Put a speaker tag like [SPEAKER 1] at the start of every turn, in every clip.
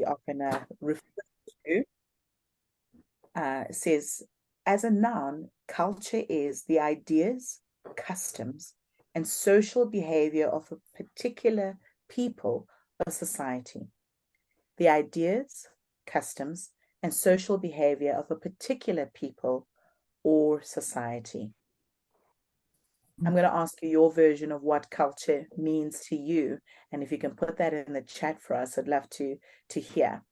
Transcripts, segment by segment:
[SPEAKER 1] often refer to says, as a noun, culture is the ideas, customs, and social behavior of a particular people or society. The ideas, customs, and social behavior of a particular people or society. I'm going to ask you your version of what culture means to you. And if you can put that in the chat for us, I'd love to hear.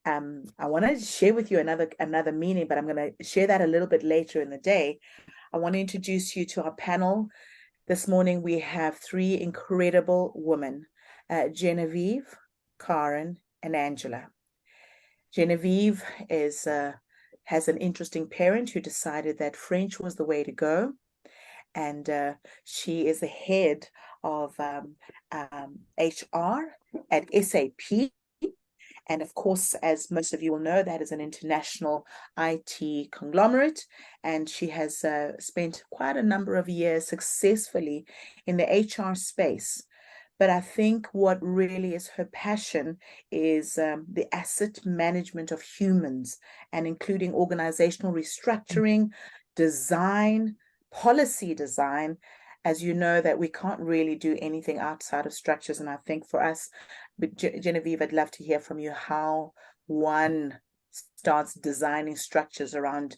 [SPEAKER 1] I want to share with you another meaning, but I'm going to share that a little bit later in the day. I want to introduce you to our panel. This morning, we have three incredible women, Genevieve, Karen, and Angela. Genevieve has an interesting parent who decided that French was the way to go. And she is the head of HR at SAP. And of course, as most of you will know, that is an international IT conglomerate. And she has spent quite a number of years successfully in the HR space. But I think what really is her passion is the asset management of humans, and including organizational restructuring, design, policy design. As you know, that we can't really do anything outside of structures. And I think for us, Genevieve, I'd love to hear from you how one starts designing structures around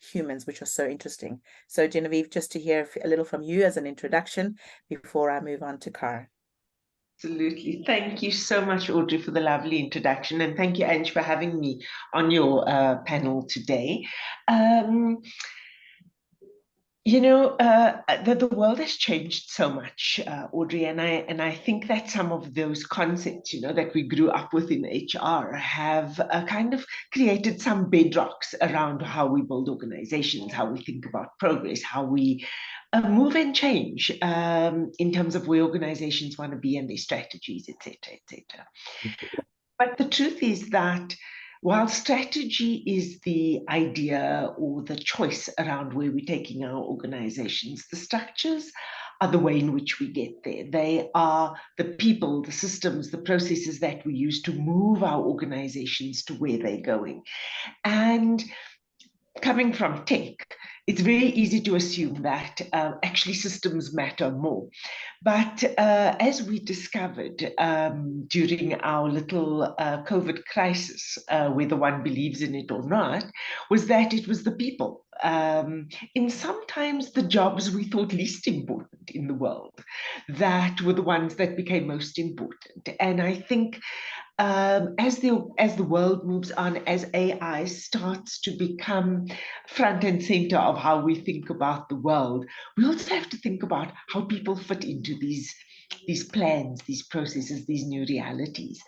[SPEAKER 1] humans, which are so interesting. So Genevieve, just to hear a little from you as an introduction before I move on to Karen.
[SPEAKER 2] Absolutely. Thank you so much, Audrey, for the lovely introduction. And thank you, Ange, for having me on your panel today. The world has changed so much, Audrey, and I think that some of those concepts, that we grew up with in HR have kind of created some bedrocks around how we build organizations, how we think about progress, how we move and change in terms of where organizations want to be and their strategies, etc., etc. But the truth is that while strategy is the idea or the choice around where we're taking our organizations, the structures are the way in which we get there. They are the people, the systems, the processes that we use to move our organizations to where they're going. And coming from tech, it's very easy to assume that actually systems matter more. But as we discovered during our little COVID crisis, whether one believes in it or not, was that it was the people. In sometimes the jobs we thought least important in the world, that were the ones that became most important. And I think as the world moves on, as AI starts to become front and center of how we think about the world, we also have to think about how people fit into these plans, these processes, these new realities,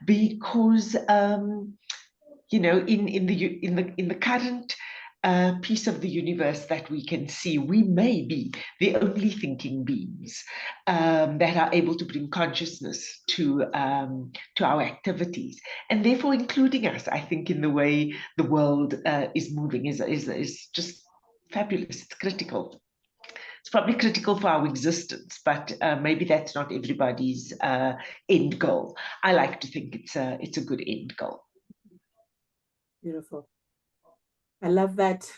[SPEAKER 2] because in the current piece of the universe that we can see, we may be the only thinking beings that are able to bring consciousness to our activities, and therefore including us. I think in the way the world is moving is just fabulous. It's critical. It's probably critical for our existence, but maybe that's not everybody's end goal. I like to think it's a good end goal.
[SPEAKER 1] Beautiful. I love that.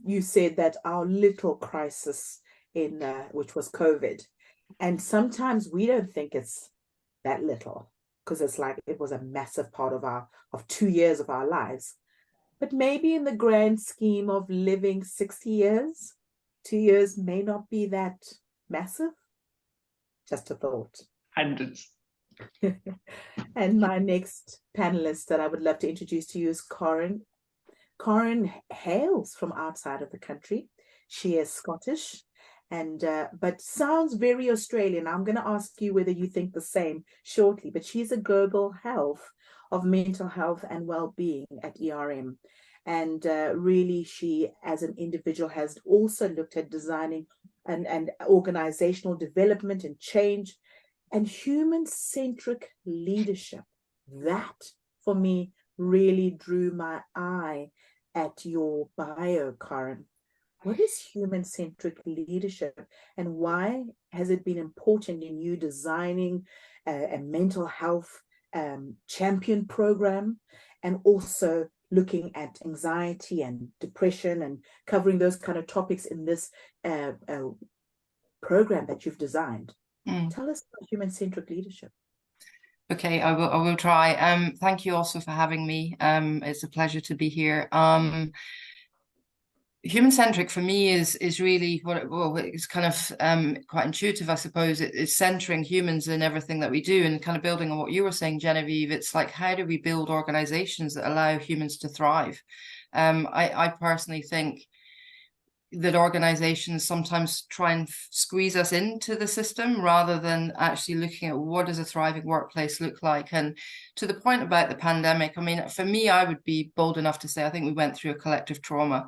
[SPEAKER 1] You said that our little crisis in which was COVID, and sometimes we don't think it's that little because it's like it was a massive part of 2 years of our lives. But maybe in the grand scheme of living 60 years, 2 years may not be that massive. Just a thought.
[SPEAKER 2] Hundreds.
[SPEAKER 1] And my next panelist that I would love to introduce to you is Karen. Karen hails from outside of the country. She is Scottish, and but sounds very Australian. I'm going to ask you whether you think the same shortly, but she's a global health of mental health and well-being at ERM. And really, she, as an individual, has also looked at designing and organizational development and change and human-centric leadership. That, for me, really drew my eye at your bio, Karen. What is human-centric leadership, and why has it been important in you designing a mental health champion program, and also looking at anxiety and depression and covering those kind of topics in this program that you've designed. Tell us about human-centric leadership.
[SPEAKER 3] Okay, I will try. Thank you also for having me. It's a pleasure to be here. Human-centric for me is really it's kind of quite intuitive, I suppose. It's centering humans in everything that we do, and kind of building on what you were saying, Genevieve. It's like, how do we build organizations that allow humans to thrive? I personally think that organizations sometimes try and squeeze us into the system rather than actually looking at what does a thriving workplace look like. And to the point about the pandemic, I mean, for me, I would be bold enough to say I think we went through a collective trauma.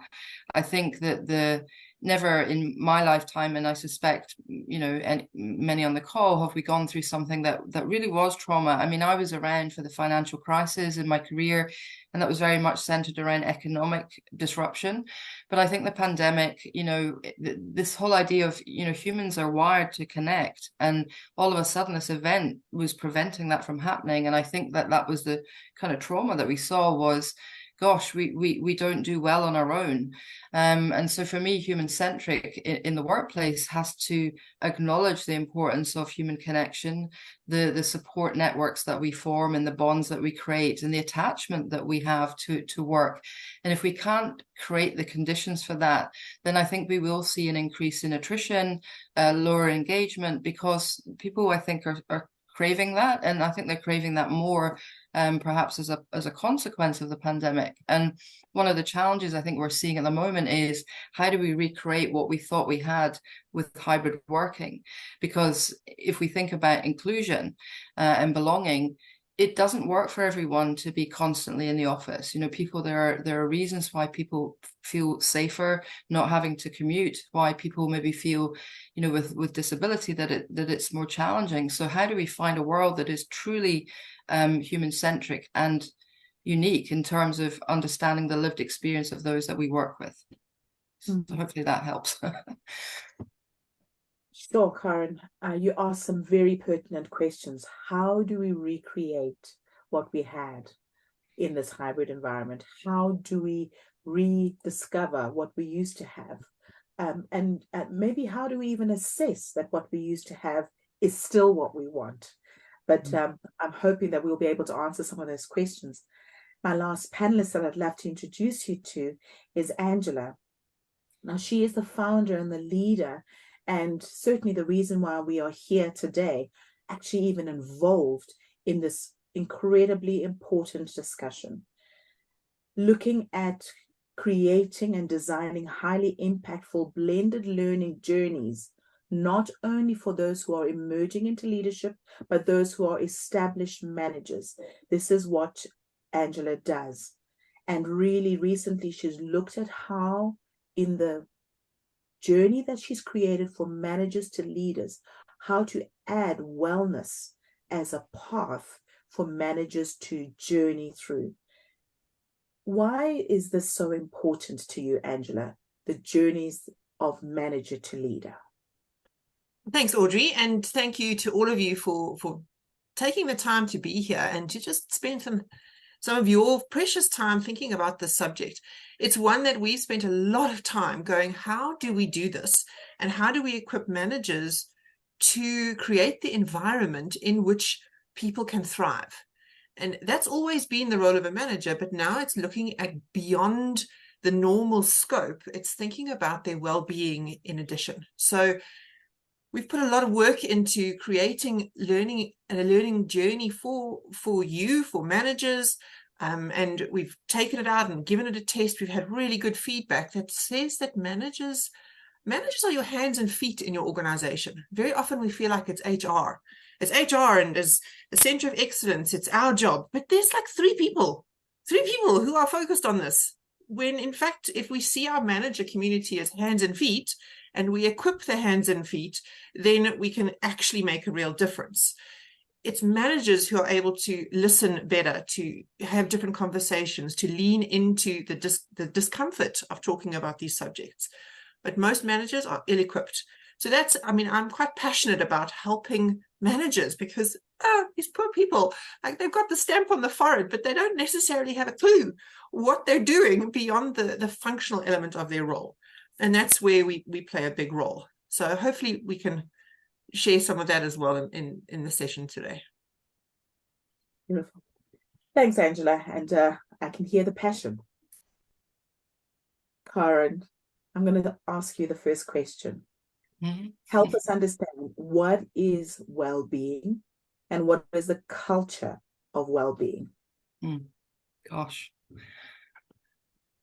[SPEAKER 3] I think that never in my lifetime, and I suspect, you know, and many on the call, have we gone through something that really was trauma. I mean, I was around for the financial crisis in my career, and that was very much centered around economic disruption. But I think the pandemic, you know, this whole idea of, you know, humans are wired to connect, and all of a sudden this event was preventing that from happening. And I think that was the kind of trauma that we saw was, gosh, we don't do well on our own. And so for me, human-centric in the workplace has to acknowledge the importance of human connection, the support networks that we form and the bonds that we create and the attachment that we have to work. And if we can't create the conditions for that, then I think we will see an increase in attrition, lower engagement, because people, I think, are craving that. And I think they're craving that more perhaps as a consequence of the pandemic. And one of the challenges I think we're seeing at the moment is, how do we recreate what we thought we had with hybrid working? Because if we think about inclusion and belonging, it doesn't work for everyone to be constantly in the office. You know, people, there are reasons why people feel safer not having to commute, why people maybe feel, you know, with disability that it's more challenging. So how do we find a world that is truly human-centric and unique in terms of understanding the lived experience of those that we work with? So hopefully that helps.
[SPEAKER 1] Sure, Karen. You asked some very pertinent questions. How do we recreate what we had in this hybrid environment? How do we rediscover what we used to have? And maybe how do we even assess that what we used to have is still what we want? But I'm hoping that we'll be able to answer some of those questions. My last panelist that I'd love to introduce you to is Angela. Now, she is the founder and the leader, and certainly the reason why we are here today, actually even involved in this incredibly important discussion, looking at creating and designing highly impactful blended learning journeys, not only for those who are emerging into leadership, but those who are established managers. This is what Angela does. And really recently, she's looked at how in the journey that she's created for managers to leaders, how to add wellness as a path for managers to journey through. Why is this so important to you, Angela, the journeys of manager to leader?
[SPEAKER 4] Thanks, Audrey, and thank you to all of you for taking the time to be here and to just spend some of your precious time thinking about this subject. It's one that we've spent a lot of time going, how do we do this? And how do we equip managers to create the environment in which people can thrive? And that's always been the role of a manager, but now it's looking at beyond the normal scope. It's thinking about their well-being in addition. So we've put a lot of work into creating learning and a learning journey for you, for managers, and we've taken it out and given it a test. We've had really good feedback that says that managers are your hands and feet in your organization. Very often we feel like it's HR. It's HR and as the center of excellence, it's our job. But there's like three people who are focused on this. When in fact, if we see our manager community as hands and feet, and we equip the hands and feet, then we can actually make a real difference. It's managers who are able to listen better, to have different conversations, to lean into the discomfort of talking about these subjects. But most managers are ill-equipped. So I'm quite passionate about helping managers, because oh, these poor people, like they've got the stamp on the forehead, but they don't necessarily have a clue what they're doing beyond the functional element of their role. And that's where we play a big role. So hopefully we can share some of that as well in the session today.
[SPEAKER 1] Beautiful. Thanks, Angela. And I can hear the passion. Karen, I'm going to ask you the first question. Help us understand, what is well-being and what is the culture of well-being?
[SPEAKER 3] Gosh.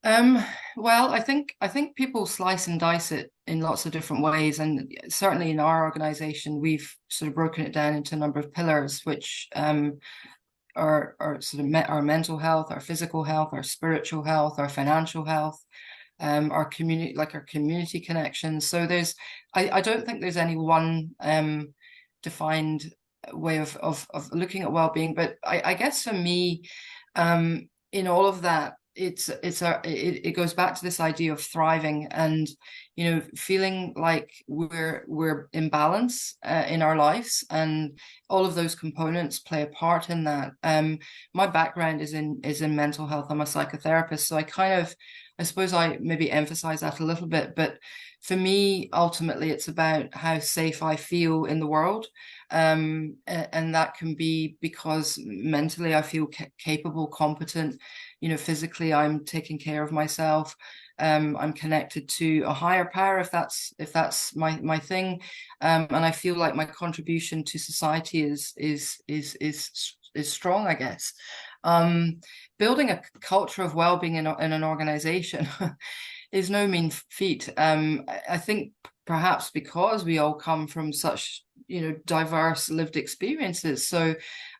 [SPEAKER 3] Well, I think people slice and dice it in lots of different ways, and certainly in our organization, we've sort of broken it down into a number of pillars, which are sort of our mental health, our physical health, our spiritual health, our financial health, our community, like our community connections. So I don't think there's any one defined way of looking at well-being, but I guess for me, in all of that, it goes back to this idea of thriving and, you know, feeling like we're in balance in our lives, and all of those components play a part in that. My background is in mental health. I'm a psychotherapist, so I suppose I maybe emphasize that a little bit, but for me, ultimately, it's about how safe I feel in the world. And that can be because mentally I feel capable, competent, you know, physically I'm taking care of myself. I'm connected to a higher power, if that's my thing. And I feel like my contribution to society is strong, I guess. Building a culture of well-being in an organization is no mean feat. I think perhaps because we all come from such, you know, diverse lived experiences. So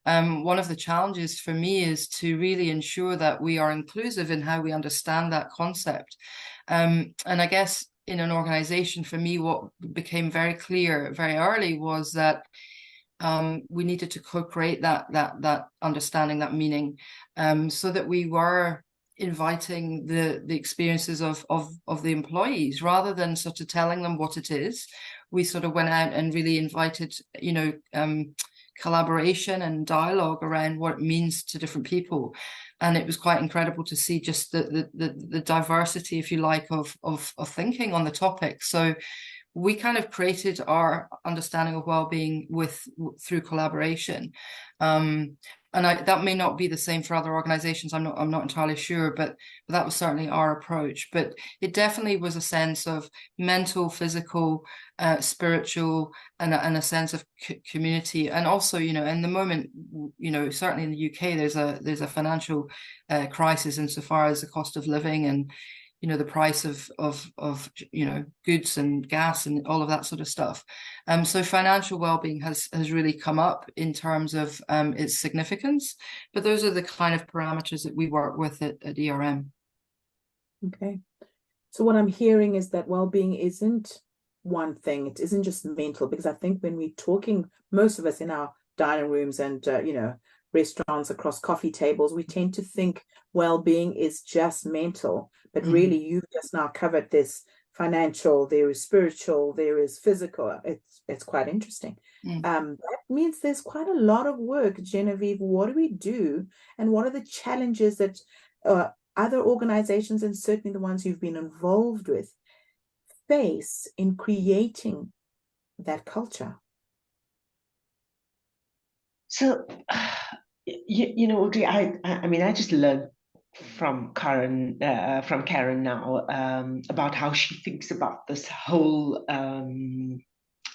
[SPEAKER 3] one of the challenges for me is to really ensure that we are inclusive in how we understand that concept. And I guess in an organization, for me, what became very clear very early was that we needed to co-create that understanding, that meaning, so that we were inviting the experiences of the employees rather than sort of telling them what it is. We sort of went out and really invited, you know, collaboration and dialogue around what it means to different people. And it was quite incredible to see just the diversity, if you like, of thinking on the topic. So we kind of created our understanding of well-being through collaboration. And that may not be the same for other organizations. I'm not entirely sure, but that was certainly our approach. But it definitely was a sense of mental, physical, spiritual, and a sense of community. And also, you know, in the moment, you know, certainly in the UK, there's a financial crisis insofar as the cost of living and, you know, the price of you know, goods and gas and all of that sort of stuff. So financial well-being has really come up in terms of its significance, but those are the kind of parameters that we work with at ERM.
[SPEAKER 1] Okay. So what I'm hearing is that well-being isn't one thing. It isn't just mental, because I think when we're talking, most of us in our dining rooms and, you know, restaurants, across coffee tables, we tend to think well-being is just mental, but really you've just now covered this financial, there is spiritual, there is physical. It's quite interesting. That means there's quite a lot of work. Genevieve, what do we do, and what are the challenges that other organizations, and certainly the ones you've been involved with, face in creating that culture?
[SPEAKER 2] So, you know, Audrey, I mean, I just learned from Karen now about how she thinks about this whole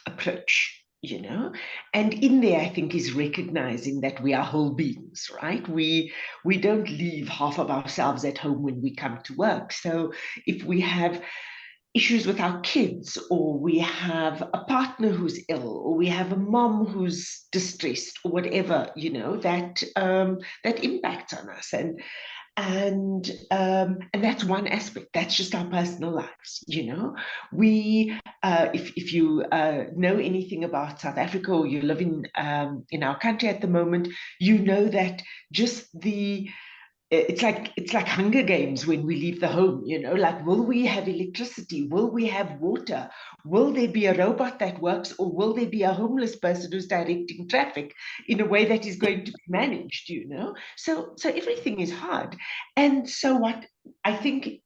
[SPEAKER 2] approach, you know, and in there, I think, is recognizing that we are whole beings, right? We don't leave half of ourselves at home when we come to work. So if we have issues with our kids, or we have a partner who's ill, or we have a mom who's distressed, or whatever, you know, that impacts on us, and that's one aspect. That's just our personal lives, you know. We if you know anything about South Africa, or you live in our country at the moment, you know that just the it's like Hunger Games when we leave the home, you know, like, will we have electricity? Will we have water? Will there be a robot that works, or will there be a homeless person who's directing traffic in a way that is going to be managed, you know? So everything is hard. And so what I think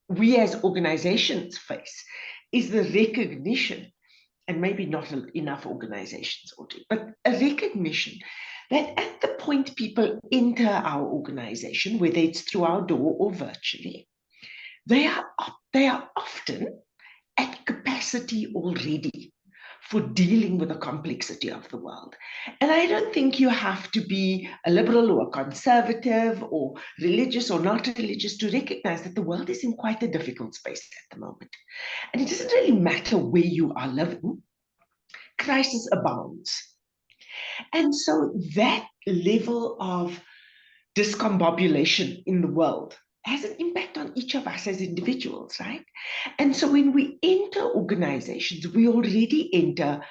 [SPEAKER 2] we as organizations face is the recognition, and maybe not enough organizations, Audrey, but a recognition that at the point people enter our organization, whether it's through our door or virtually, they are often at capacity already for dealing with the complexity of the world. And I don't think you have to be a liberal or a conservative or religious or not religious to recognize that the world is in quite a difficult space at the moment. And it doesn't really matter where you are living, crisis abounds. And so that level of discombobulation in the world has an impact on each of us as individuals, right? And so when we enter organizations, we already enter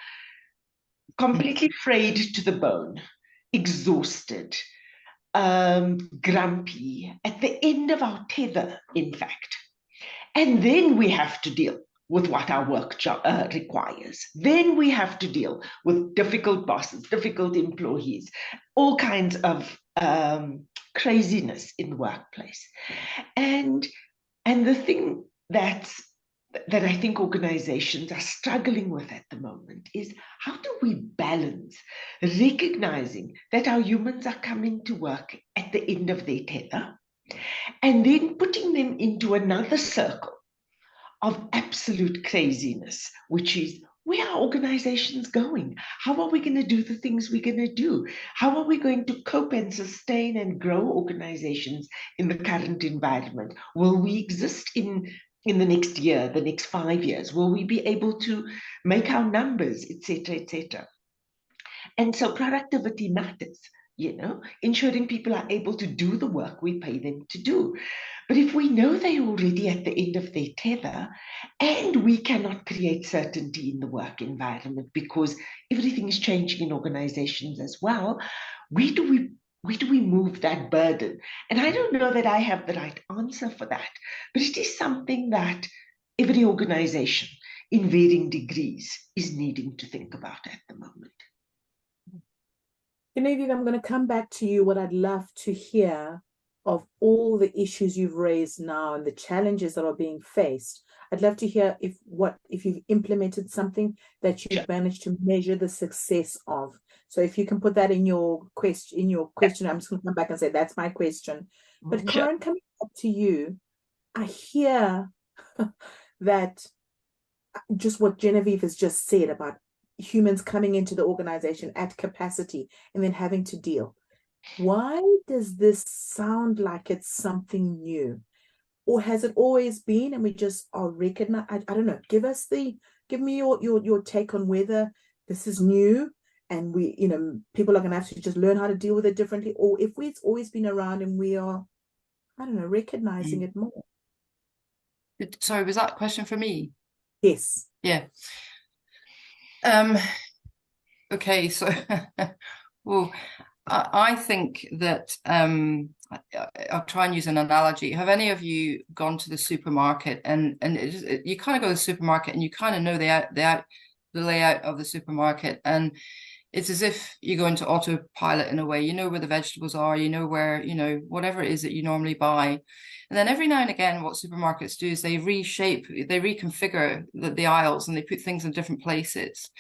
[SPEAKER 2] completely frayed to the bone, exhausted, grumpy, at the end of our tether, in fact. And then we have to deal with what our work requires. Then we have to deal with difficult bosses, difficult employees, all kinds of craziness in the workplace. And the thing that I think organizations are struggling with at the moment is, how do we balance recognizing that our humans are coming to work at the end of their tether, and then putting them into another circle of absolute craziness, which is, where are organizations going? How are we going to do the things we're going to do? How are we going to cope and sustain and grow organizations in the current environment? Will we exist in the next year, the next 5 years? Will we be able to make our numbers, etc., etc.? And so productivity matters, you know, ensuring people are able to do the work we pay them to do. But if we know they're already at the end of their tether, and we cannot create certainty in the work environment because everything is changing in organizations as well, where do we move that burden? And I don't know that I have the right answer for that, but it is something that every organization in varying degrees is needing to think about at the moment.
[SPEAKER 1] Genevieve, I'm going to come back to you. What I'd love to hear of all the issues you've raised now and the challenges that are being faced. I'd love to hear if you've implemented something that you've managed to measure the success of. So if you can put that in your question, I'm just going to come back and say that's my question. But Karen, coming back to you, I hear that just what Genevieve has just said about humans coming into the organization at capacity and then having to deal. Why does this sound like it's something new? Or has it always been and we just are recognized? I don't know. Give me your take on whether this is new and we, you know, people are going to have to just learn how to deal with it differently, or if it's always been around and we are, I don't know, recognizing it more.
[SPEAKER 3] Sorry, was that a question for me?
[SPEAKER 1] Yes.
[SPEAKER 3] Yeah. Okay, so well, I think that I'll try and use an analogy. Have any of you gone to the supermarket and you kind of go to the supermarket and you kind of know the layout of the supermarket, and it's as if you go into autopilot in a way. You know where the vegetables are, you know where, you know, whatever it is that you normally buy. And then every now and again, what supermarkets do is they reconfigure the aisles and they put things in different places.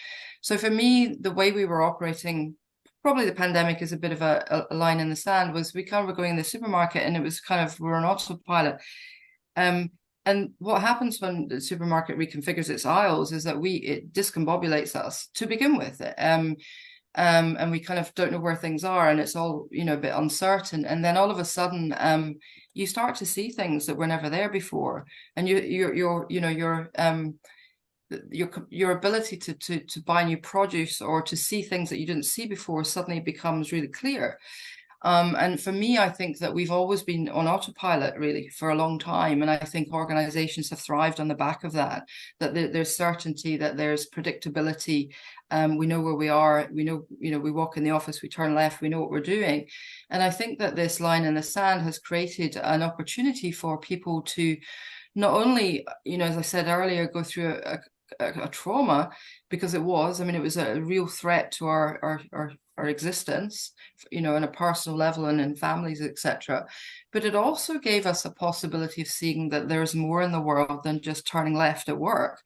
[SPEAKER 3] So for me, the way we were operating, probably the pandemic is a bit of a line in the sand, was we kind of were going in the supermarket and it was kind of, we're on autopilot. And what happens when the supermarket reconfigures its aisles is that it discombobulates us to begin with. And we kind of don't know where things are, and it's all, you know, a bit uncertain. And then all of a sudden, you start to see things that were never there before, and your ability to buy new produce or to see things that you didn't see before suddenly becomes really clear. And for me, I think that we've always been on autopilot really for a long time. And I think organizations have thrived on the back of that, that there's certainty, that there's predictability. We know where we are. We know, we walk in the office, we turn left, we know what we're doing. And I think that this line in the sand has created an opportunity for people to not only, as I said earlier, go through a trauma, because it was a real threat to our existence, on a personal level and in families, etc. But it also gave us a possibility of seeing that there's more in the world than just turning left at work.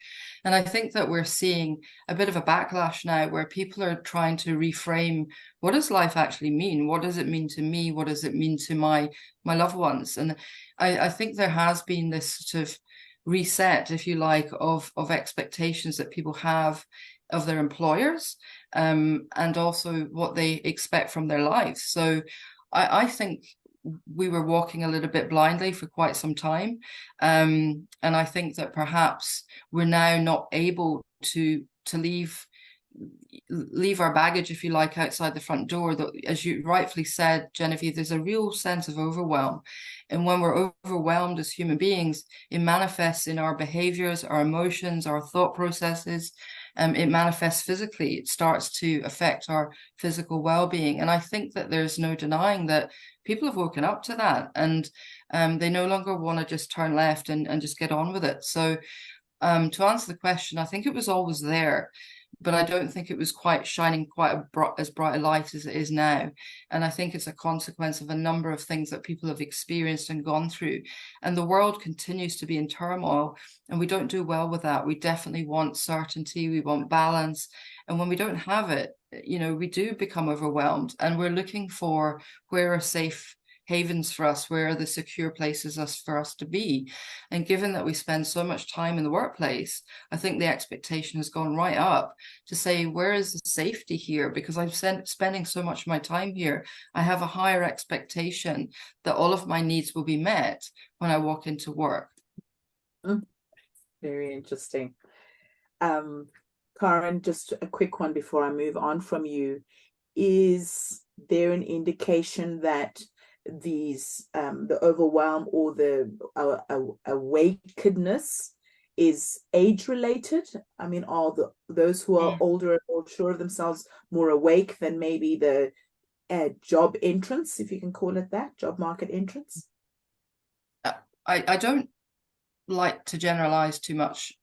[SPEAKER 3] And I think that we're seeing a bit of a backlash now where people are trying to reframe, what does life actually mean? What does it mean to me? What does it mean to my loved ones? And I think there has been this sort of reset, if you like, of expectations that people have of their employers, and also what they expect from their lives. So I think we were walking a little bit blindly for quite some time. And I think that perhaps we're now not able to leave our baggage, if you like, outside the front door. That, as you rightfully said, Genevieve, there's a real sense of overwhelm. And when we're overwhelmed as human beings, it manifests in our behaviors, our emotions, our thought processes. It manifests physically. It starts to affect our physical well-being. And I think that there's no denying that people have woken up to that, and they no longer want to just turn left and just get on with it. So to answer the question, I think it was always there, but I don't think it was quite shining quite as bright a light as it is now. And I think it's a consequence of a number of things that people have experienced and gone through. And the world continues to be in turmoil, and we don't do well with that. We definitely want certainty, we want balance. And when we don't have it, we do become overwhelmed, and we're looking for where are safe havens for us, where are the secure places for us to be. And given that we spend so much time in the workplace, I think the expectation has gone right up to say, where is the safety here? Because I'm spending so much of my time here, I have a higher expectation that all of my needs will be met when I walk into work.
[SPEAKER 1] Very interesting. Karen, just a quick one before I move on from you. Is there an indication that these the overwhelm or the awakeness is age related? I mean, are those who are older and more sure of themselves more awake than maybe the job entrance, if you can call it that, job market entrance?
[SPEAKER 3] I don't like to generalize too much,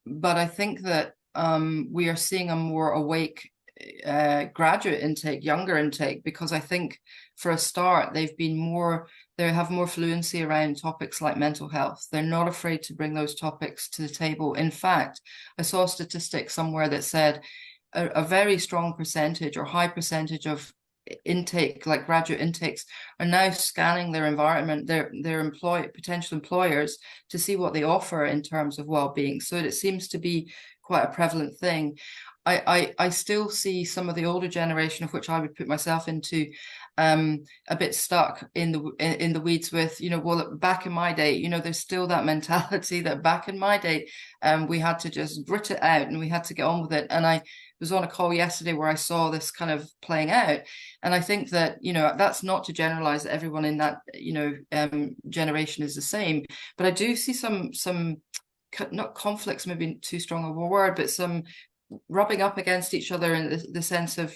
[SPEAKER 3] but I think that we are seeing a more awake graduate intake, younger intake, because I think for a start they have more fluency around topics like mental health. They're not afraid to bring those topics to the table. In fact, I saw a statistic somewhere that said a very strong percentage or high percentage of intake, like graduate intakes, are now scanning their environment, their potential employers, to see what they offer in terms of well-being. So it seems to be quite a prevalent thing. I still see some of the older generation, of which I would put myself into, a bit stuck in the weeds with, well, back in my day, there's still that mentality that back in my day, we had to just grit it out and we had to get on with it. And I was on a call yesterday where I saw this kind of playing out. And I think that, that's not to generalize that everyone in that, generation is the same, but I do see some not conflicts, maybe too strong of a word, but some rubbing up against each other in the sense of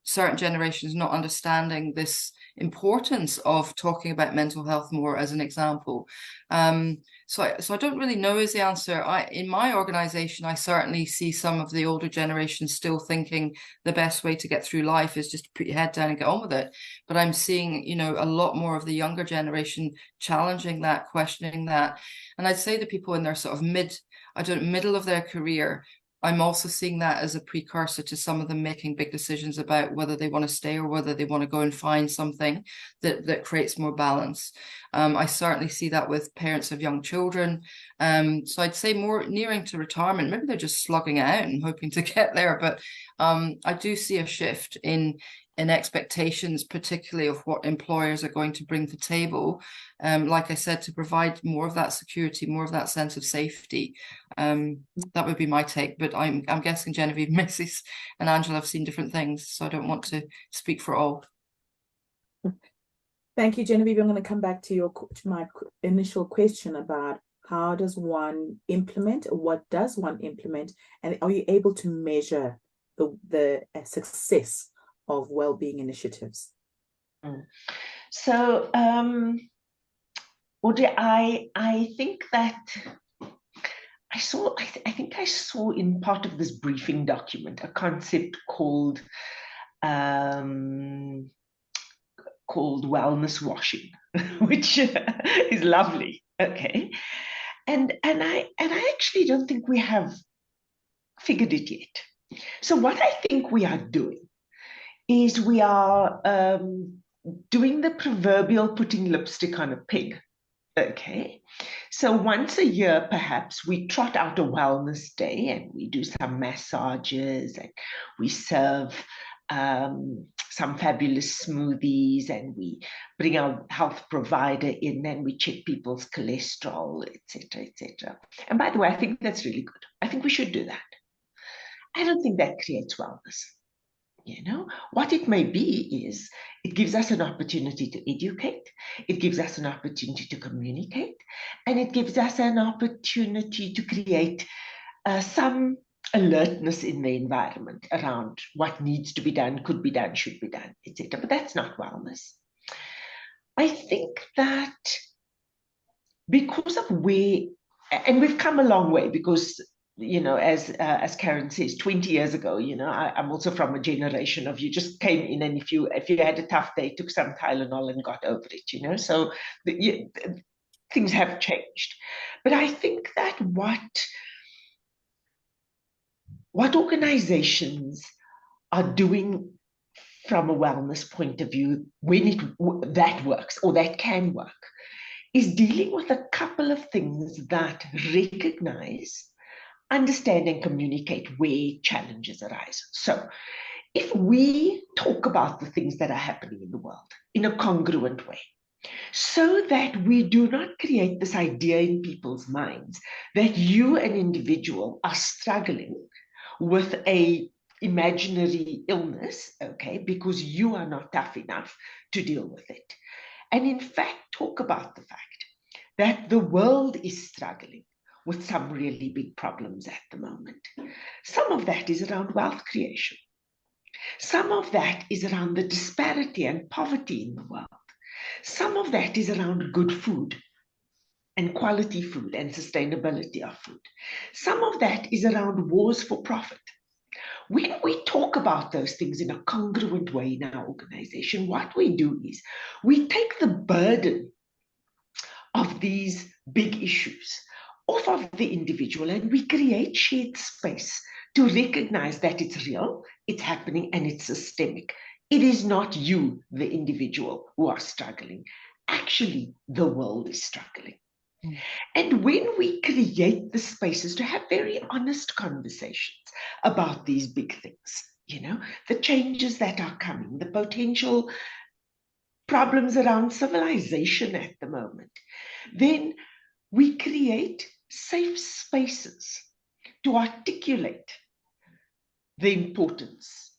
[SPEAKER 3] certain generations not understanding this importance of talking about mental health more, as an example. So I don't really know is the answer. In my organization, I certainly see some of the older generation still thinking the best way to get through life is just to put your head down and get on with it. But I'm seeing, a lot more of the younger generation challenging that, questioning that. And I'd say the people in their sort of middle of their career, I'm also seeing that as a precursor to some of them making big decisions about whether they want to stay or whether they want to go and find something that creates more balance. I certainly see that with parents of young children. So I'd say more nearing to retirement. Maybe they're just slugging it out and hoping to get there. But I do see a shift in expectations, particularly of what employers are going to bring to the table. Like I said, to provide more of that security, more of that sense of safety. That would be my take, but I'm guessing Genevieve, Mrs. and Angela have seen different things, so I don't want to speak for all.
[SPEAKER 1] Thank you, Genevieve. I'm going to come back to my initial question about how does one implement, what does one implement, and are you able to measure the success of well-being initiatives?
[SPEAKER 2] So, Audrey, I think that I think I saw in part of this briefing document a concept called wellness washing, which is lovely. Okay, and I actually don't think we have figured it yet. So what I think we are doing is we are doing the proverbial putting lipstick on a pig. Okay, so once a year, perhaps we trot out a wellness day and we do some massages and we serve some fabulous smoothies and we bring our health provider in and we check people's cholesterol, etc., etc. And by the way, I think that's really good. I think we should do that. I don't think that creates wellness. You know, what it may be is it gives us an opportunity to educate, it gives us an opportunity to communicate, and it gives us an opportunity to create some alertness in the environment around what needs to be done, could be done, should be done, etc. But that's not wellness. I think that because of where, and we've come a long way because, you know, as Karen says, 20 years ago, you know, I'm also from a generation of you just came in and if you had a tough day, took some Tylenol and got over it, you know. So things have changed. But I think that what organizations are doing from a wellness point of view, when that works or that can work, is dealing with a couple of things that recognize, understand, and communicate where challenges arise. So if we talk about the things that are happening in the world in a congruent way, so that we do not create this idea in people's minds that you, an individual, are struggling with a imaginary illness, okay, because you are not tough enough to deal with it. And in fact, talk about the fact that the world is struggling with some really big problems at the moment. Some of that is around wealth creation. Some of that is around the disparity and poverty in the world. Some of that is around good food and quality food and sustainability of food. Some of that is around wars for profit. When we talk about those things in a congruent way in our organization, what we do is we take the burden of these big issues off of the individual and we create shared space to recognize that it's real, it's happening, and it's systemic. It is not you, the individual, who are struggling. Actually, the world is struggling. And when we create the spaces to have very honest conversations about these big things, you know, the changes that are coming, the potential problems around civilization at the moment, then we create safe spaces to articulate the importance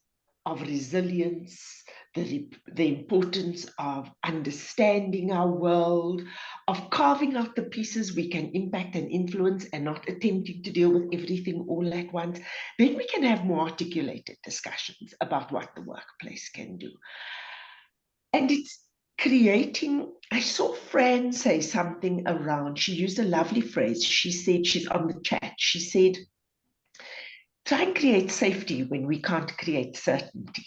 [SPEAKER 2] of resilience, the importance of understanding our world, of carving out the pieces we can impact and influence and not attempting to deal with everything all at once. Then we can have more articulated discussions about what the workplace can do. And it's creating, I saw Fran say something around, she used a lovely phrase. She said, she's on the chat, she said, try and create safety when we can't create certainty.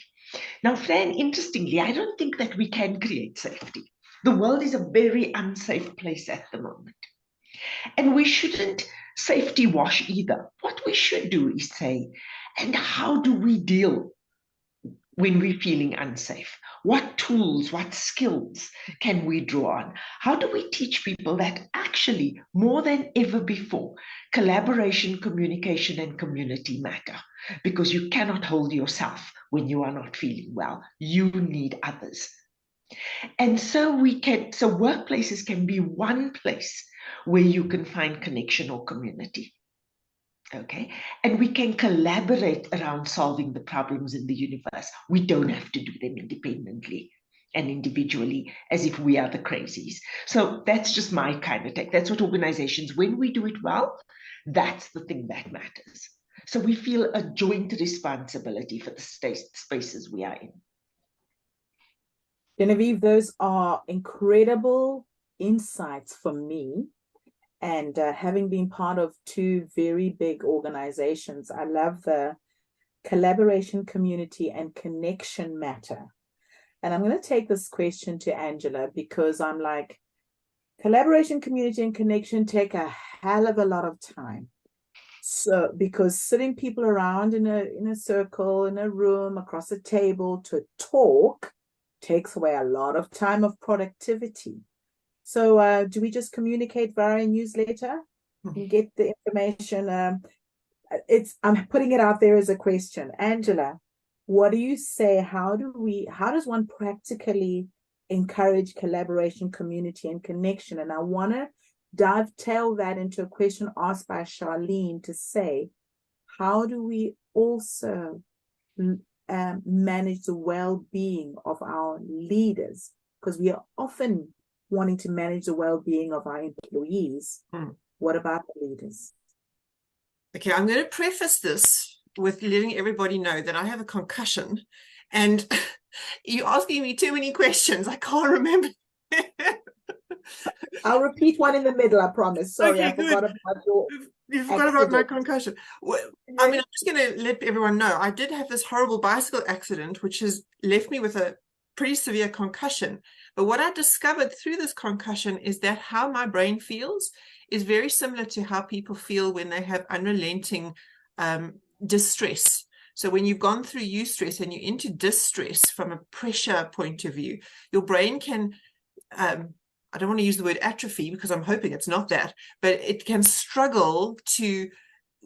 [SPEAKER 2] Now, Fran, interestingly, I don't think that we can create safety. The world is a very unsafe place at the moment. And we shouldn't safety wash either. What we should do is say, and how do we deal when we're feeling unsafe? What tools, what skills can we draw on? How do we teach people that actually, more than ever before, collaboration, communication, and community matter? Because you cannot hold yourself when you are not feeling well. You need others. And so workplaces can be one place where you can find connection or community. Okay, and we can collaborate around solving the problems in the universe. We don't have to do them independently. and individually as if we are the crazies. So that's just my kind of take. That's what organizations, when we do it well, that's the thing that matters. So we feel a joint responsibility for the spaces we are in.
[SPEAKER 1] Genevieve, those are incredible insights for me. And having been part of two very big organizations, I love the collaboration, community, and connection matter. And I'm going to take this question to Angela, because I'm like, collaboration, community, and connection take a hell of a lot of time. So, because sitting people around in a circle, in a room, across a table to talk takes away a lot of time of productivity. So do we just communicate via a newsletter and get the information? I'm putting it out there as a question. Angela, what do you say? How does one practically encourage collaboration, community, and connection? And I want to dovetail that into a question asked by Charlene to say, how do we also manage the well-being of our leaders? Because we are often wanting to manage the well-being of our employees. What about the leaders?
[SPEAKER 4] Okay, I'm going to preface this with letting everybody know that I have a concussion, and you're asking me too many questions. I can't remember.
[SPEAKER 1] I'll repeat one in the middle, I promise. Sorry,
[SPEAKER 4] Okay,
[SPEAKER 1] I forgot about your
[SPEAKER 4] You forgot about my
[SPEAKER 1] accident.
[SPEAKER 4] concussion. Well, I mean, I'm just going to let everyone know I did have this horrible bicycle accident, which has left me with a pretty severe concussion. But what I discovered through this concussion is that how my brain feels is very similar to how people feel when they have unrelenting distress. So when you've gone through eustress and you're into distress from a pressure point of view, your brain can I don't want to use the word atrophy, because I'm hoping it's not that, but it can struggle to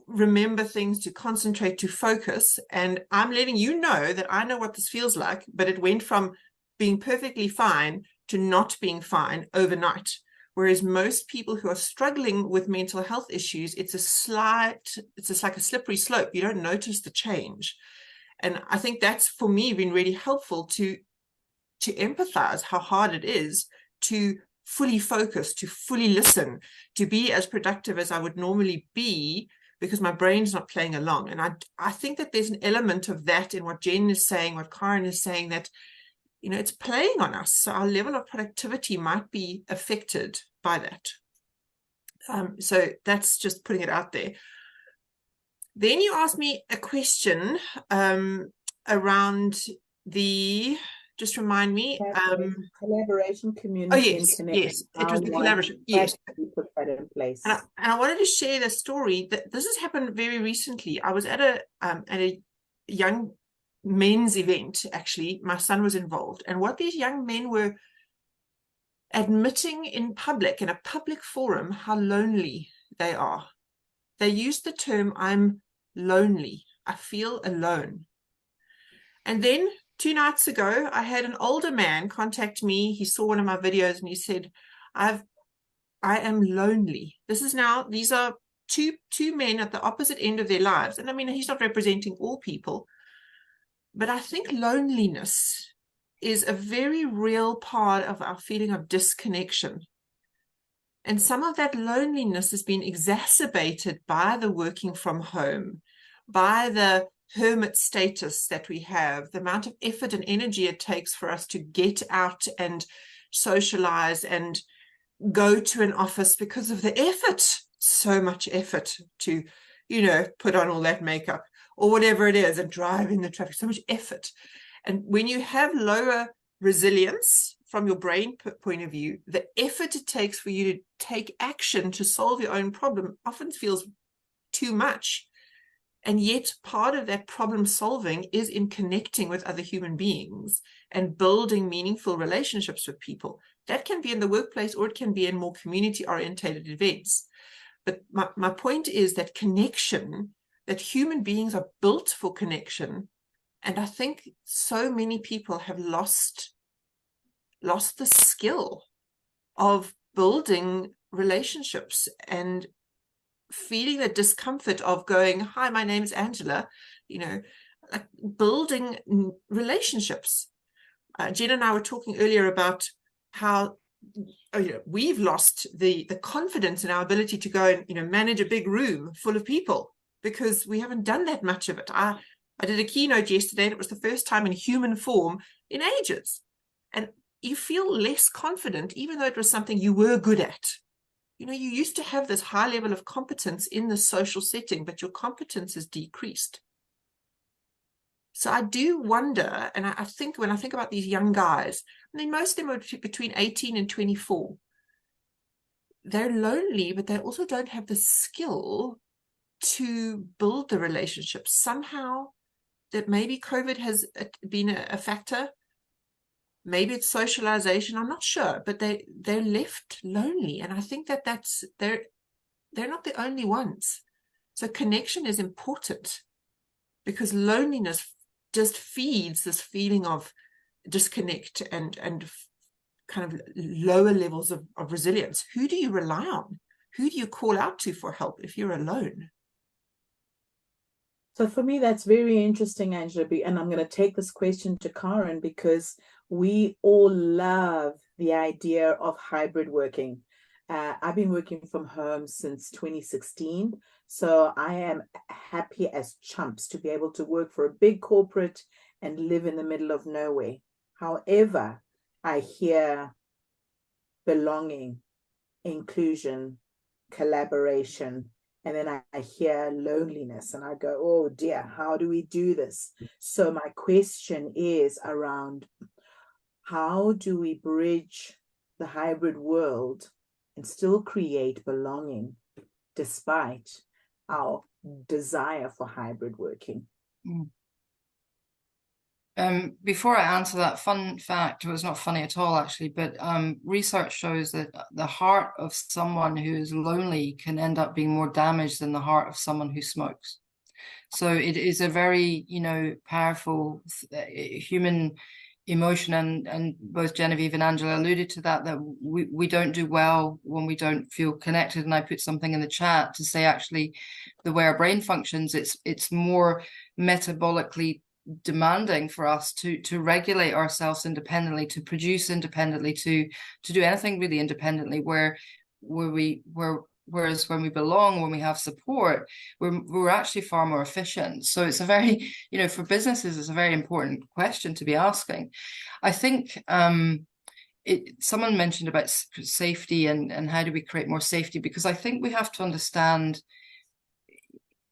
[SPEAKER 4] remember things, to concentrate, to focus. And I'm letting you know that I know what this feels like, but it went from being perfectly fine to not being fine overnight. Whereas most people who are struggling with mental health issues, it's like a slippery slope. You don't notice the change. And I think that's, for me, been really helpful to empathize how hard it is to fully focus, to fully listen, to be as productive as I would normally be, because my brain's not playing along. And I think that there's an element of that in what Jen is saying, what Karen is saying, that, you know, it's playing on us. So our level of productivity might be affected by that. So that's just putting it out there. Then you asked me a question around the, just remind me.
[SPEAKER 1] Collaboration, community, and connection.
[SPEAKER 4] Yes, it was the collaboration. Yes.
[SPEAKER 1] Put that in place.
[SPEAKER 4] And I wanted to share the story that this has happened very recently. I was at a young men's event, actually. My son was involved. And what these young men were admitting in public, in a public forum, how lonely they are. They used the term, "I'm lonely. I feel alone." And then 2 nights ago, I had an older man contact me. He saw one of my videos and he said, I am lonely. These are two men at the opposite end of their lives. And I mean, he's not representing all people, but I think loneliness is a very real part of our feeling of disconnection. And some of that loneliness has been exacerbated by the working from home, by the hermit status that we have, the amount of effort and energy it takes for us to get out and socialize and go to an office because of the effort, so much effort to, put on all that makeup or whatever it is and drive in the traffic, so much effort. And when you have lower resilience from your brain point of view, the effort it takes for you to take action to solve your own problem often feels too much. And yet part of that problem solving is in connecting with other human beings and building meaningful relationships with people. That can be in the workplace or it can be in more community-oriented events. But my point is that connection, that human beings are built for connection. And I think so many people have lost the skill of building relationships and feeling the discomfort of going, "Hi, my name is Angela," like building relationships. Jen and I were talking earlier about how we've lost the confidence in our ability to go and manage a big room full of people, because we haven't done that much of it. I did a keynote yesterday, and it was the first time in human form in ages. And you feel less confident, even though it was something you were good at. You used to have this high level of competence in the social setting, but your competence has decreased. So I do wonder, and I think when I think about these young guys, I mean, most of them are between 18 and 24. They're lonely, but they also don't have the skill to build the relationship. Somehow, that maybe COVID has been a factor. Maybe it's socialization. I'm not sure, but they're left lonely, and I think they're not the only ones. So connection is important, because loneliness just feeds this feeling of disconnect and kind of lower levels of resilience. Who do you rely on? Who do you call out to for help if you're alone?
[SPEAKER 1] So for me, that's very interesting, Angela, and I'm going to take this question to Karen, because we all love the idea of hybrid working. I've been working from home since 2016, so I am happy as chumps to be able to work for a big corporate and live in the middle of nowhere. However, I hear belonging, inclusion, collaboration, and then I hear loneliness, and I go, oh dear, how do we do this? So my question is around, how do we bridge the hybrid world and still create belonging despite our desire for hybrid working?
[SPEAKER 3] Before I answer that, fun fact, it was not funny at all actually, but research shows that the heart of someone who is lonely can end up being more damaged than the heart of someone who smokes. So it is a very, powerful human emotion, and both Genevieve and Angela alluded to that we don't do well when we don't feel connected. And I put something in the chat to say, actually, the way our brain functions, it's more metabolically demanding for us to regulate ourselves independently, to produce independently, to do anything really independently, whereas when we belong, when we have support, we're actually far more efficient. So it's a very, for businesses, it's a very important question to be asking. I think someone mentioned about safety and how do we create more safety, because I think we have to understand,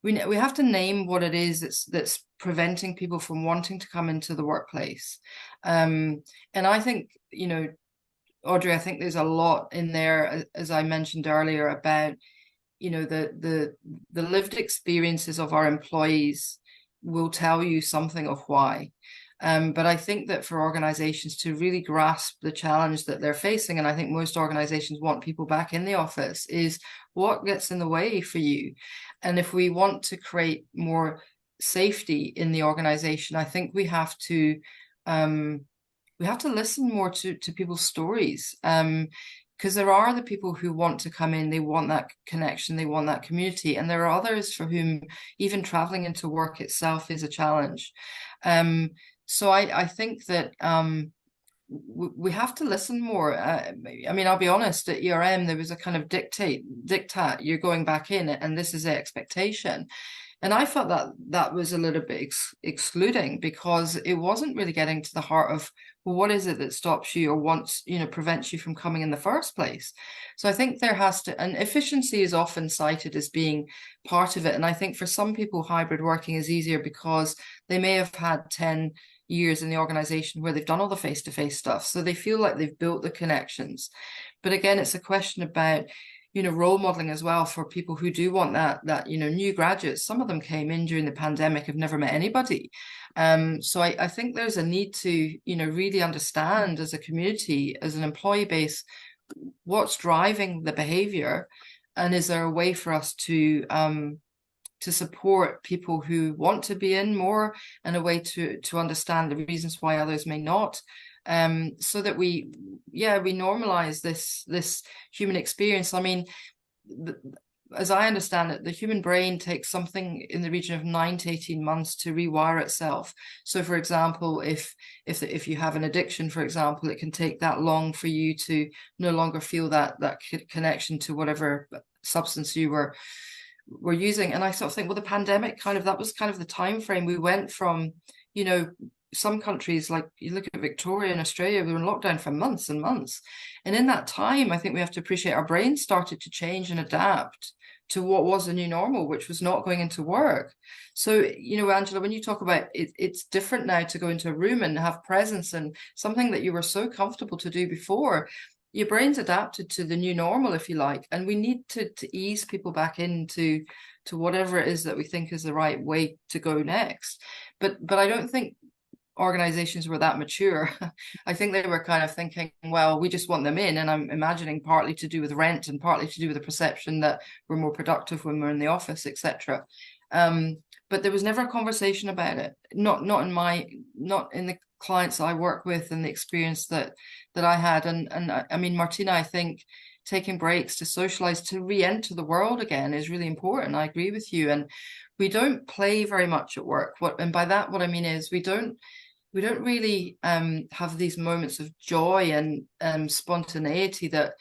[SPEAKER 3] we have to name what it is that's preventing people from wanting to come into the workplace. And I think, Audrey, I think there's a lot in there, as I mentioned earlier, about, the lived experiences of our employees will tell you something of why. But I think that for organizations to really grasp the challenge that they're facing, and I think most organizations want people back in the office, is what gets in the way for you. And if we want to create more safety in the organization, I think we have to listen more to people's stories, because there are the people who want to come in, they want that connection, they want that community, and there are others for whom even traveling into work itself is a challenge. So I think that we have to listen more. I mean, I'll be honest, at ERM, there was a kind of diktat, you're going back in, and this is the expectation. And I felt that was a little bit excluding, because it wasn't really getting to the heart of, well, what is it that stops you or prevents you from coming in the first place? So I think there has to, and efficiency is often cited as being part of it. And I think for some people, hybrid working is easier because they may have had 10 years in the organization where they've done all the face-to-face stuff. So they feel like they've built the connections. But again, it's a question about, role modeling as well for people who do want that, new graduates. Some of them came in during the pandemic, have never met anybody. So I think there's a need to, really understand as a community, as an employee base, what's driving the behavior, and is there a way for us to support people who want to be in more, and a way to understand the reasons why others may not. So that we normalize this human experience. I mean, as I understand it, the human brain takes something in the region of 9 to 18 months to rewire itself. So, for example, if you have an addiction, for example, it can take that long for you to no longer feel that connection to whatever substance you were using. And I sort of think, well, the pandemic that was kind of the time frame. We went from, some countries, like you look at Victoria and Australia, we were in lockdown for months and months. And in that time, I think we have to appreciate our brains started to change and adapt to what was the new normal, which was not going into work. So, Angela, when you talk about it, it's different now to go into a room and have presence and something that you were so comfortable to do before. Your brain's adapted to the new normal, if you like, and we need to ease people back into whatever it is that we think is the right way to go next. But I don't think organizations were that mature. I think they were kind of thinking, well, we just want them in, and I'm imagining partly to do with rent and partly to do with the perception that we're more productive when we're in the office, etc. But there was never a conversation about it. Not in the clients I work with and the experience that I had. And I mean, Martina, I think taking breaks to socialize, to re-enter the world again is really important. I agree with you. And we don't play very much at work. And by that, what I mean is we don't really have these moments of joy and spontaneity that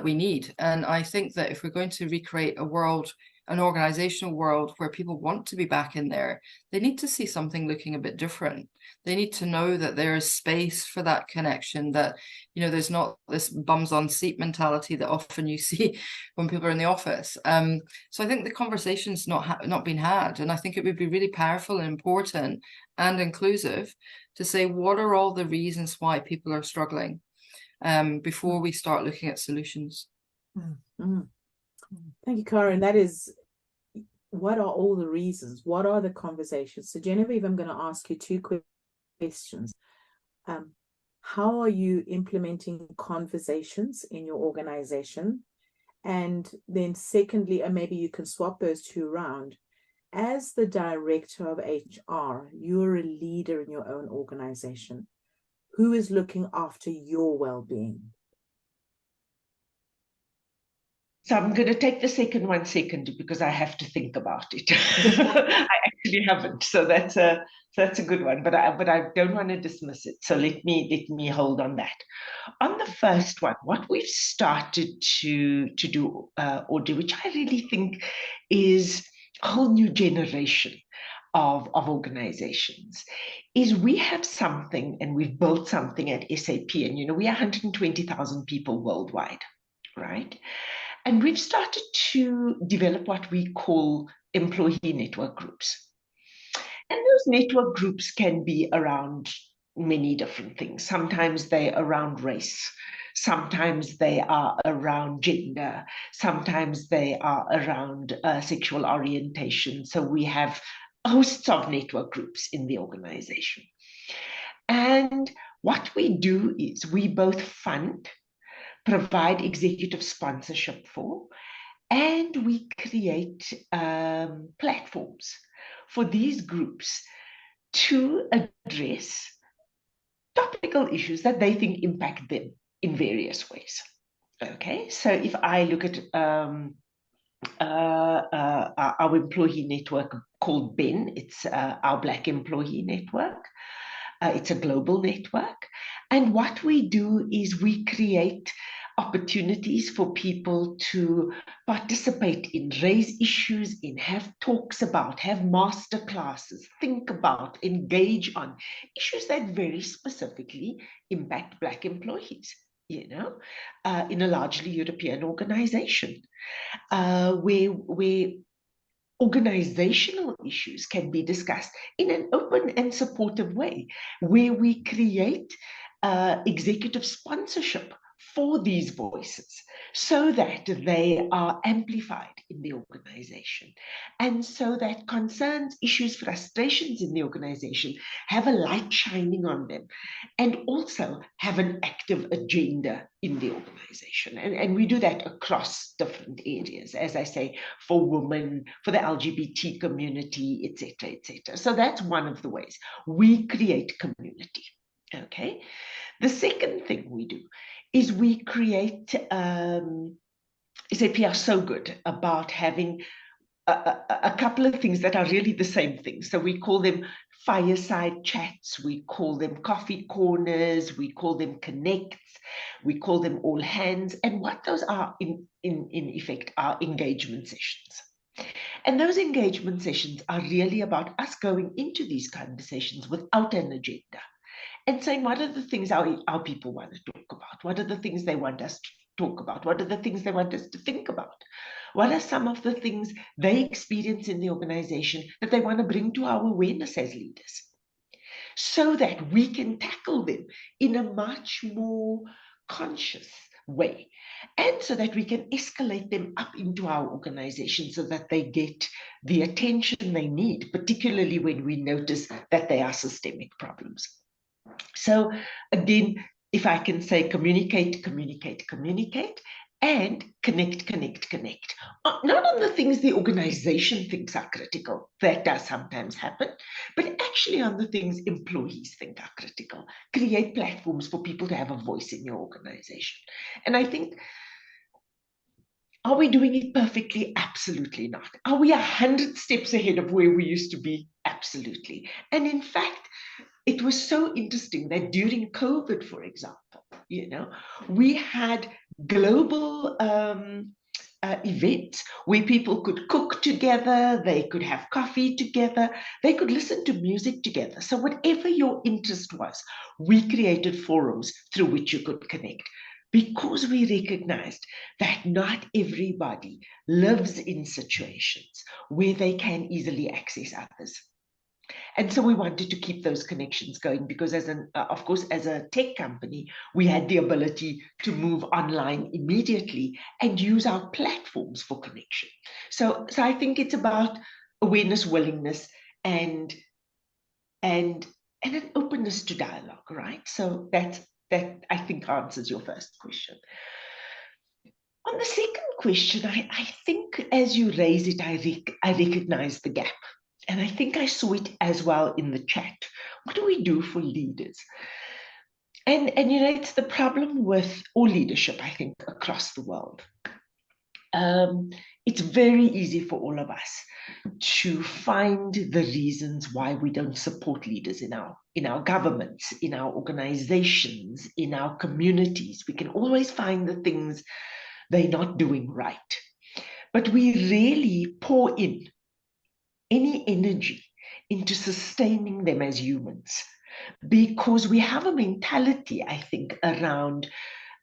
[SPEAKER 3] we need. And I think that if we're going to recreate a world, an organizational world where people want to be back in there, they need to see something looking a bit different. They need to know that there is space for that connection, that, there's not this bums on seat mentality that often you see when people are in the office. So I think the conversation's not been had. And I think it would be really powerful and important and inclusive to say, what are all the reasons why people are struggling before we start looking at solutions.
[SPEAKER 1] Mm-hmm. Thank you, Karen. That is, what are all the reasons? What are the conversations? So Genevieve, I'm going to ask you two quick questions. How are you implementing conversations in your organization? And then secondly, and maybe you can swap those two around. As the director of HR, you're a leader in your own organization. Who is looking after your well-being?
[SPEAKER 2] So I'm going to take the second one second because I have to think about it. I actually haven't, so that's a good one. But I don't want to dismiss it. So let me hold on that. On the first one, what we've started to do, Audrey, which I really think is a whole new generation of organizations, is we have something, and we've built something at SAP, and we are 120,000 people worldwide, right? And we've started to develop what we call employee network groups. And those network groups can be around many different things. Sometimes they're around race. Sometimes they are around gender. Sometimes they are around sexual orientation. So we have hosts of network groups in the organization. And what we do is we both fund, provide executive sponsorship for, and we create platforms for these groups to address topical issues that they think impact them in various ways. Okay, so if I look at our employee network called BEN, it's our Black Employee Network. It's a global network. And what we do is we create opportunities for people to participate in, raise issues in, have talks about, have master classes, think about, engage on issues that very specifically impact Black employees, in a largely European organization, where organizational issues can be discussed in an open and supportive way, where we create executive sponsorship for these voices so that they are amplified in the organization, and so that concerns, issues, frustrations in the organization have a light shining on them, and also have an active agenda in the organization. And we do that across different areas, as I say, for women, for the LGBT community, etc., etc. So that's one of the ways we create community. Okay. The second thing we do is we create SAP are so good about having a couple of things that are really the same thing. So we call them fireside chats, we call them coffee corners, we call them connects, we call them all hands. And what those are in effect are engagement sessions. And those engagement sessions are really about us going into these conversations without an agenda and saying, what are the things our people want to talk about? What are the things they want us to talk about? What are the things they want us to think about? What are some of the things they experience in the organization that they want to bring to our awareness as leaders, so that we can tackle them in a much more conscious way, and so that we can escalate them up into our organization so that they get the attention they need, particularly when we notice that they are systemic problems. So again, if I can say communicate, communicate, communicate, and connect, connect, connect. Not on the things the organization thinks are critical, that does sometimes happen, but actually on the things employees think are critical. Create platforms for people to have a voice in your organization. And I think, are we doing it perfectly? Absolutely not. Are we 100 steps ahead of where we used to be? Absolutely. And in fact, it was so interesting that during COVID, for example, we had global events where people could cook together, they could have coffee together, they could listen to music together. So whatever your interest was, we created forums through which you could connect, because we recognized that not everybody lives in situations where they can easily access others. And so we wanted to keep those connections going, because of course, as a tech company, we had the ability to move online immediately and use our platforms for connection. So I think it's about awareness, willingness, and an openness to dialogue, right? So that I think answers your first question. On the second question, I think as you raise it, I recognize the gap. And I think I saw it as well in the chat. What do we do for leaders? And it's the problem with all leadership, I think, across the world. It's very easy for all of us to find the reasons why we don't support leaders in our governments, in our organizations, in our communities. We can always find the things they're not doing right. But we really pour in any energy into sustaining them as humans, because we have a mentality, I think, around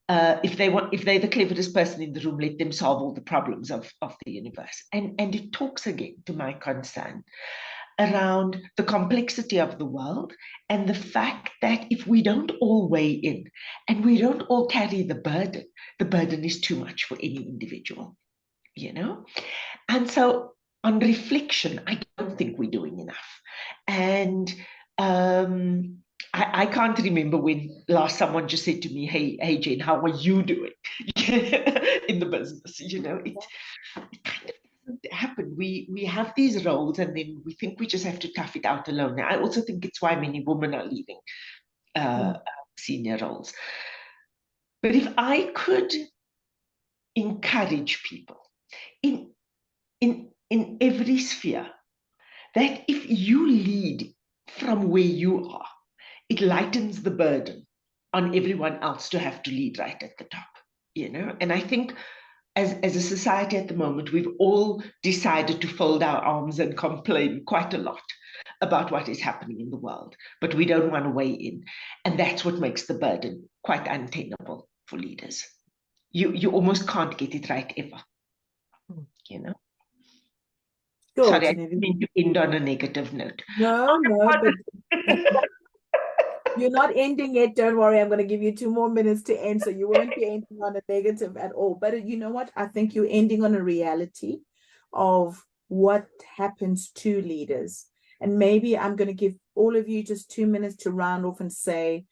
[SPEAKER 2] if they're the cleverest person in the room, let them solve all the problems of the universe. And it talks again to my concern around the complexity of the world, and the fact that if we don't all weigh in and we don't all carry the burden is too much for any individual, And so on reflection, I don't think we're doing enough. And I can't remember when last someone just said to me, hey Jane, how are you doing in the business? It kind of doesn't happen. We have these roles, and then we think we just have to tough it out alone. I also think it's why many women are leaving senior roles. But if I could encourage people in every sphere, that if you lead from where you are, it lightens the burden on everyone else to have to lead right at the top, And I think as a society at the moment, we've all decided to fold our arms and complain quite a lot about what is happening in the world, but we don't want to weigh in. And that's what makes the burden quite untenable for leaders. You almost can't get it right ever,
[SPEAKER 1] Sure,
[SPEAKER 2] Sorry, I didn't mean to end on a negative note.
[SPEAKER 1] No, but you're not ending it. Don't worry. I'm going to give you 2 more minutes to end. So you won't be ending on a negative at all. But you know what? I think you're ending on a reality of what happens to leaders. And maybe I'm going to give all of you just 2 minutes to round off and say,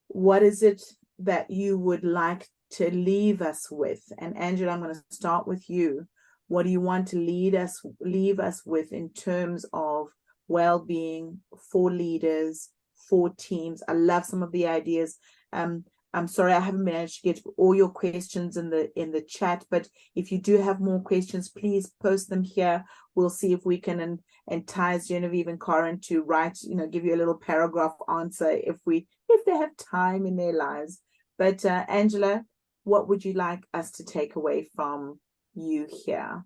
[SPEAKER 1] what is it that you would like to leave us with? And Angela, I'm going to start with you. What do you want to leave us with in terms of well-being for leaders, for teams? I love some of the ideas. I'm sorry I haven't managed to get all your questions in the chat, but if you do have more questions, please post them here. We'll see if we can entice Genevieve and Corin to write, give you a little paragraph answer if they have time in their lives. But Angela, what would you like us to take away from you here?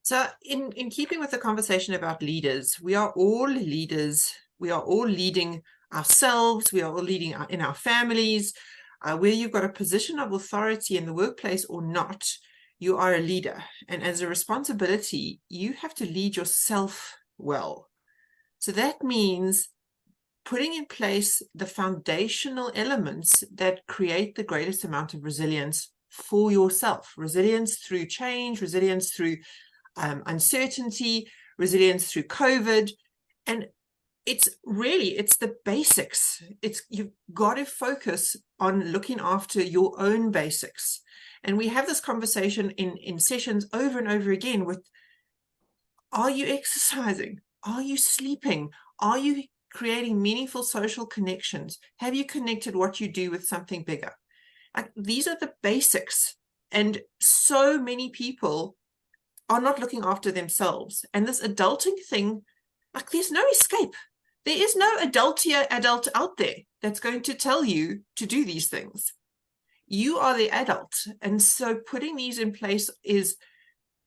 [SPEAKER 4] So in keeping with the conversation about leaders, we are all leaders. We are all leading ourselves. We are all leading in our families. Where you've got a position of authority in the workplace or not, you are a leader. And as a responsibility, you have to lead yourself well. So that means putting in place the foundational elements that create the greatest amount of resilience for yourself. Resilience through change, resilience through uncertainty, resilience through COVID. And it's the basics. You've got to focus on looking after your own basics. And we have this conversation in sessions over and over again with, are you exercising? Are you sleeping? Are you creating meaningful social connections? Have you connected what you do with something bigger? Like, these are the basics. And so many people are not looking after themselves. And this adulting thing, like, there's no escape. There is no adult out there that's going to tell you to do these things. You are the adult. And so putting these in place is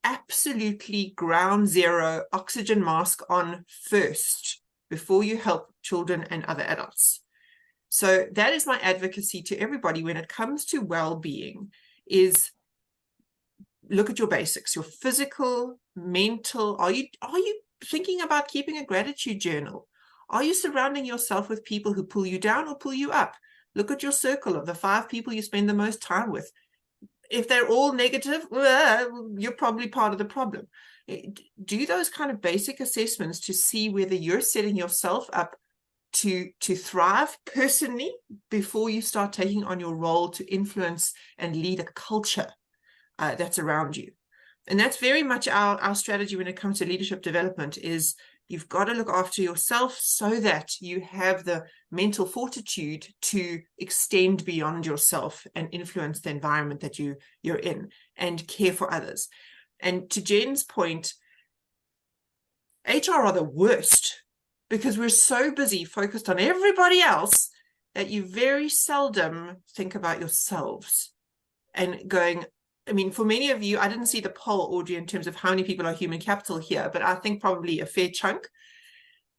[SPEAKER 4] absolutely ground zero, oxygen mask on first, before you help children and other adults. So that is my advocacy to everybody when it comes to well-being, is look at your basics, your physical, mental. Are you thinking about keeping a gratitude journal? Are you surrounding yourself with people who pull you down or pull you up? Look at your circle of the 5 people you spend the most time with. If they're all negative, you're probably part of the problem. Do those kind of basic assessments to see whether you're setting yourself up to thrive personally before you start taking on your role to influence and lead a culture that's around you. And that's very much our strategy when it comes to leadership development, is you've got to look after yourself so that you have the mental fortitude to extend beyond yourself and influence the environment that you're in and care for others. And to Jen's point, HR are the worst because we're so busy focused on everybody else that you very seldom think about yourselves and going, I mean, for many of you, I didn't see the poll, Audrey, in terms of how many people are human capital here, but I think probably a fair chunk.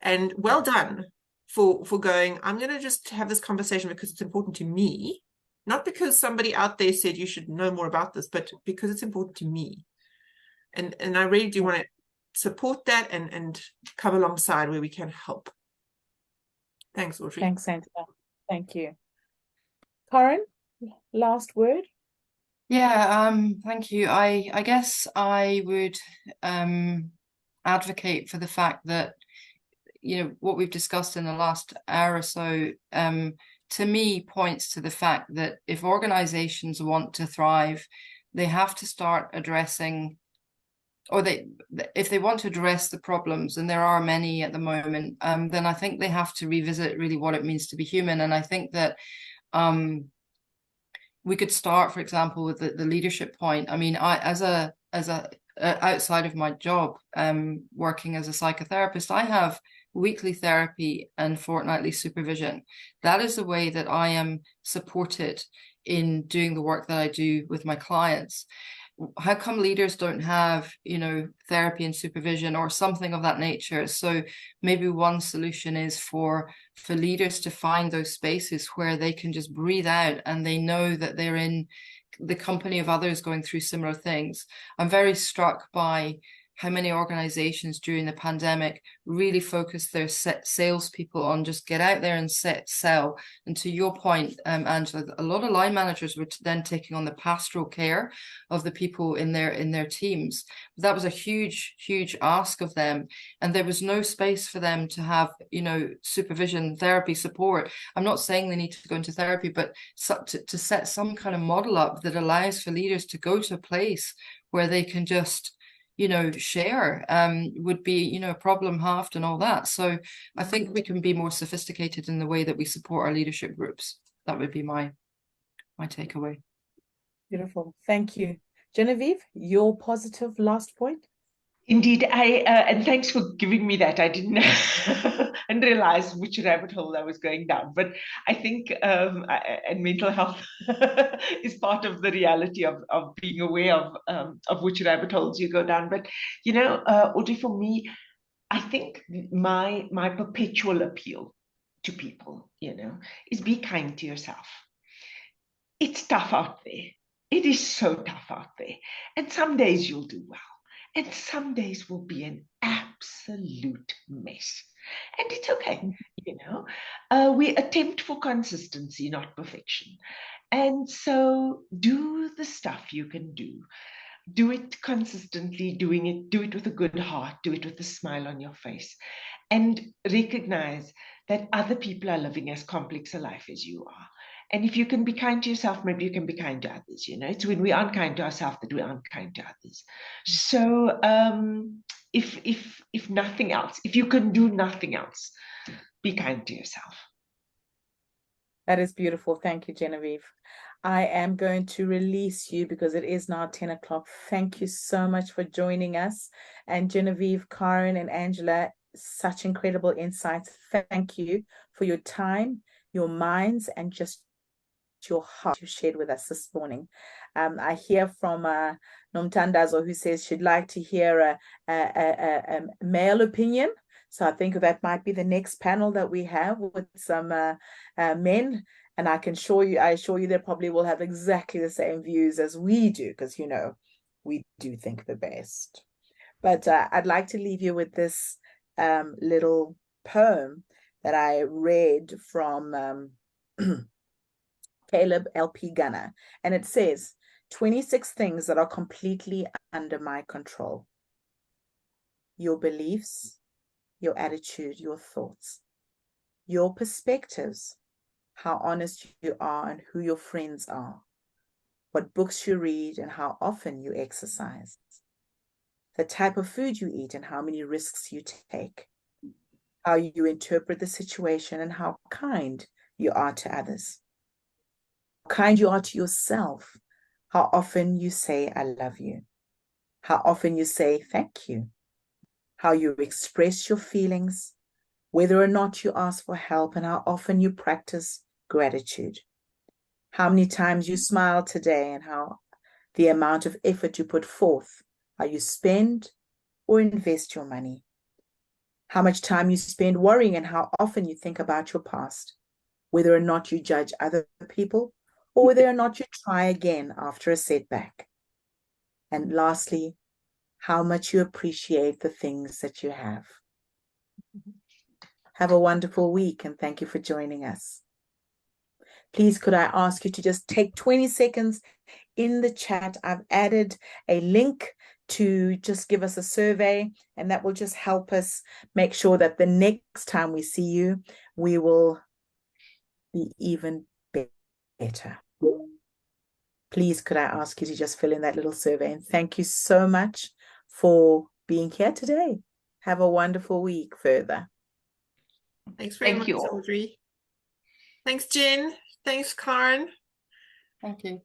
[SPEAKER 4] And well done for going, I'm going to just have this conversation because it's important to me, not because somebody out there said you should know more about this, but because it's important to me. And I really do want to support that and come alongside where we can help. Thanks, Audrey.
[SPEAKER 1] Thanks, Angela. Thank you. Corin, last word?
[SPEAKER 3] Yeah, thank you. I guess I would advocate for the fact that, what we've discussed in the last hour or so, to me, points to the fact that if organizations want to thrive, they have to start addressing, or if they want to address the problems, and there are many at the moment, then I think they have to revisit really what it means to be human. And I think that we could start, for example, with the leadership point. I mean, I as a outside of my job, working as a psychotherapist, I have weekly therapy and fortnightly supervision. That is the way that I am supported in doing the work that I do with my clients. How come leaders don't have, therapy and supervision or something of that nature? So maybe one solution is for leaders to find those spaces where they can just breathe out and they know that they're in the company of others going through similar things. I'm very struck by how many organizations during the pandemic really focused their salespeople on just get out there and sell. And to your point, Angela, a lot of line managers were then taking on the pastoral care of the people in their teams. That was a huge, huge ask of them. And there was no space for them to have, supervision, therapy, support. I'm not saying they need to go into therapy, but to set some kind of model up that allows for leaders to go to a place where they can just share would be, problem halved and all that. So I think we can be more sophisticated in the way that we support our leadership groups. that would be my takeaway.
[SPEAKER 1] Beautiful. Thank you. Genevieve, your positive last point?
[SPEAKER 2] Indeed, and thanks for giving me that. I didn't and realize which rabbit hole I was going down. But I think and mental health is part of the reality of being aware of which rabbit holes you go down. But you know, Audrey, for me, I think my perpetual appeal to people, you know, is be kind to yourself. It's tough out there. It is so tough out there, and some days you'll do well. And some days will be an absolute mess. And it's okay, you know. We attempt for consistency, not perfection. And so do the stuff you can do. Do it consistently, do it with a good heart, do it with a smile on your face. And recognize that other people are living as complex a life as you are. And if you can be kind to yourself, maybe you can be kind to others. You know, it's when we aren't kind to ourselves that we aren't kind to others. So if nothing else, if you can do nothing else, be kind to yourself.
[SPEAKER 1] That is beautiful. Thank you, Genevieve. I am going to release you because it is now 10 o'clock. Thank you so much for joining us. And Genevieve, Karen, and Angela, such incredible insights. Thank you for your time, your minds, and just your heart you shared with us this morning. I hear from Nomtandazo, who says she'd like to hear a male opinion. So I think that might be the next panel that we have with some men. And I assure you they probably will have exactly the same views as we do, because, you know, we do think the best. But I'd like to leave you with this little poem that I read from Caleb L.P. Gunner. And it says, 26 things that are completely under my control. Your beliefs, your attitude, your thoughts, your perspectives, how honest you are and who your friends are, what books you read and how often you exercise, the type of food you eat and how many risks you take, how you interpret the situation and how kind you are to others, how kind you are to yourself, how often you say, I love you, how often you say, thank you, how you express your feelings, whether or not you ask for help, and how often you practice gratitude, how many times you smile today and how the amount of effort you put forth, how you spend or invest your money, how much time you spend worrying and how often you think about your past, whether or not you judge other people or whether or not you try again after a setback. And lastly, how much you appreciate the things that you have. Have a wonderful week and thank you for joining us. Please, could I ask you to just take 20 seconds in the chat? I've added a link to just give us a survey, and that will just help us make sure that the next time we see you, we will be even better. Please, could I ask you to just fill in that little survey? And thank you so much for being here today. Have a wonderful week further.
[SPEAKER 4] Thanks very much, Audrey. Thanks, Jen. Thanks, Karen.
[SPEAKER 3] Thank you.